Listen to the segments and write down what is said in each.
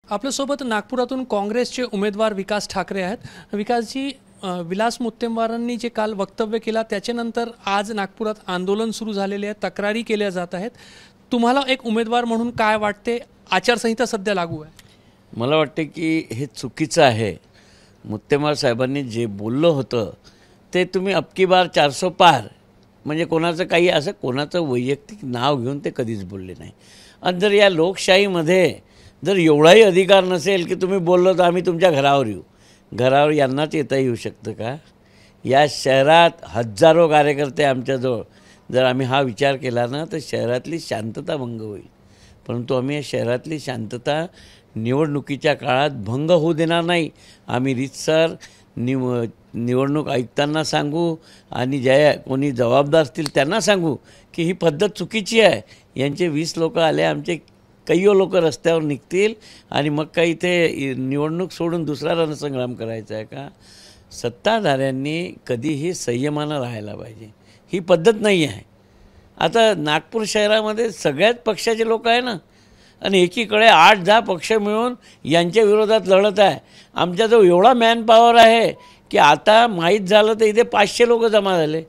आपल्यासोबत नागपुरातून काँग्रेसचे उमेदवार विकास ठाकरे आहेत। विकासजी, विलास मुत्तेमवारांनी जे काल वक्तव्य केला त्याच्यानंतर आज नागपुरात आंदोलन सुरू झालेले आहे, तक्रारी केल्या जात आहेत। तुम्हाला एक उमेदवार म्हणून काय वाटते? आचारसंहिता सध्या लागू आहे। मला वाटते की हे चुकीचं आहे। मुत्तेमवार साहेबांनी जे बोललं होतं ते तुम्ही अबकी बार 400 पार म्हणजे कोणाचं काही असं कोणाचं वैयक्तिक नाव घेऊन ते कधीच बोलले नाही। आणि जर या लोकशाहीमध्ये जर एवढाही अधिकार नसेल की तुम्ही बोललो तर आम्ही तुमच्या घरावर येऊ, घरावर यांनाच येता येऊ शकतं का? या शहरात हजारो कार्यकर्ते आमच्याजवळ, जर आम्ही हा विचार केला ना तर शहरातली शांतता भंग होईल। परंतु आम्ही या शहरातली शांतता निवडणुकीच्या काळात भंग होऊ देणार नाही। आम्ही रीतसर निवडणूक आयुक्तांना सांगू आणि ज्या कोणी जबाबदार असतील त्यांना सांगू की ही पद्धत चुकीची आहे। यांचे 20 लोक आले, आमचे काही लोक रस्त्यावर निघतील आणि मग काही ते निवडणूक सोडून दुसरा रणसंग्राम करायचा आहे का? सत्ताधाऱ्यांनी कधीही संयमानं राहायला पाहिजे, ही पद्धत नाही आहे। आता नागपूर शहरामध्ये सगळ्याच पक्षाचे लोक आहे ना, आणि एकीकडे 8-10 पक्ष मिळून यांच्या विरोधात लढत आहे। आमच्याजवळ एवढा मॅन पॉवर आहे की आता माहीत झालं तर इथे 500 लोक जमा झाले।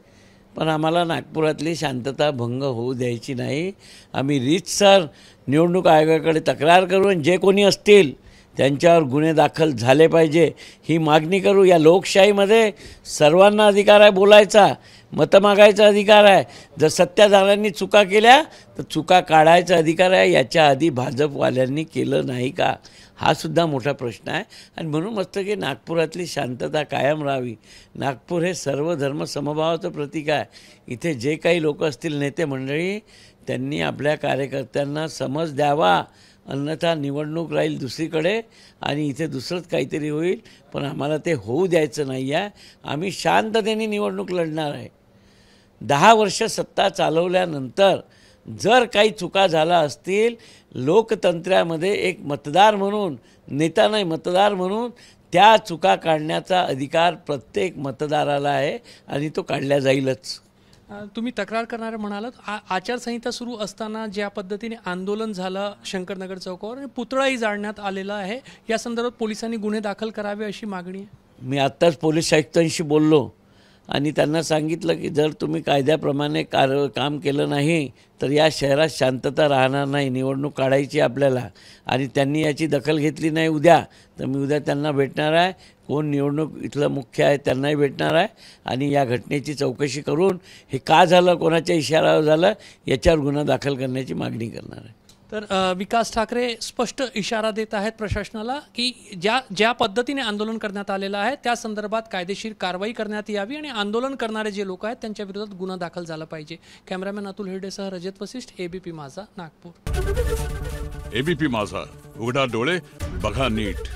पण आम्हाला नागपुरातली शांतता भंग होऊ द्यायची नाही। आम्ही रीतसर निवडणूक आयोगाकडे तक्रार करून जे कोणी असतील त्यांच्यावर गुन्हे दाखल झाले पाहिजे ही मागणी करू। या लोकशाहीमध्ये सर्वांना अधिकार आहे बोलायचा, मतं मागायचा अधिकार आहे। जर सत्ताधाऱ्यांनी चुका केल्या तर चुका काढायचा अधिकार आहे। याच्या आधी भाजपवाल्यांनी केलं नाही का? हा सुद्धा मोठा प्रश्न आहे। आणि म्हणून मस्त की नागपुरातली शांतता कायम राहावी। नागपूर हे सर्व धर्म समभावाचं प्रतीक आहे। इथे जे काही लोक असतील नेते मंडळी, त्यांनी आपल्या कार्यकर्त्यांना समज द्यावा, अन्यथा निवडणूक राहील दुसरीकडे आणि इथे दुसरंच काहीतरी होईल। पण आम्हाला ते होऊ द्यायचं नाही आहे। आम्ही शांततेने निवडणूक लढणार आहे। 10 वर्ष सत्ता चालवल्यानंतर जर काही चुका झाला असतील, लोकतंत्रामध्ये एक मतदार म्हणून, नेता नाही मतदार म्हणून त्या चुका काढण्याचा अधिकार प्रत्येक मतदाराला आहे आणि तो काढला जाईलच। तुम्ही तक्रार करणारे म्हणालात, आचारसंहिता सुरू असताना ज्या पद्धतीने आंदोलन झालं शंकरनगर चौकावर आणि पुतळाही जाळण्यात आलेला आहे, या संदर्भात पोलिसांनी गुन्हे दाखल करावे अशी मागणी आहे। मी आत्ताच पोलीस आयुक्तांशी बोललो आणि त्यांना सांगितलं की जर तुम्ही कायद्याप्रमाणे काम केलं नाही तर या शहरात शांतता राहणार नाही। निवडणूक काढायची आपल्याला आणि त्यांनी याची दखल घेतली नाही उद्या तर मी उद्या त्यांना भेटणार आहे। कोण निवडणूक इथलं मुख्य आहे त्यांनाही भेटणार आहे आणि या घटनेची चौकशी करून हे का झालं, कोणाच्या इशाऱ्यावर झालं याच्यावर गुन्हा दाखल करण्याची मागणी करणार आहे। तर विकास ठाकरे स्पष्ट इशारा देत आहेत प्रशासनाला की ज्या पद्धतीने आंदोलन करण्यात आलेलं आहे त्या संदर्भात कायदेशीर कारवाई करण्यात यावी आणि आंदोलन करणारे जे लोक आहेत त्यांच्या विरोधात गुन्हा दाखल झाला पाहिजे। कॅमेरामॅन अतुल हिरडेसह रजत वसिष्ठ, एबीपी माझा, नागपूर। एबीपी माझा, उघडा डोळे बघा नीट।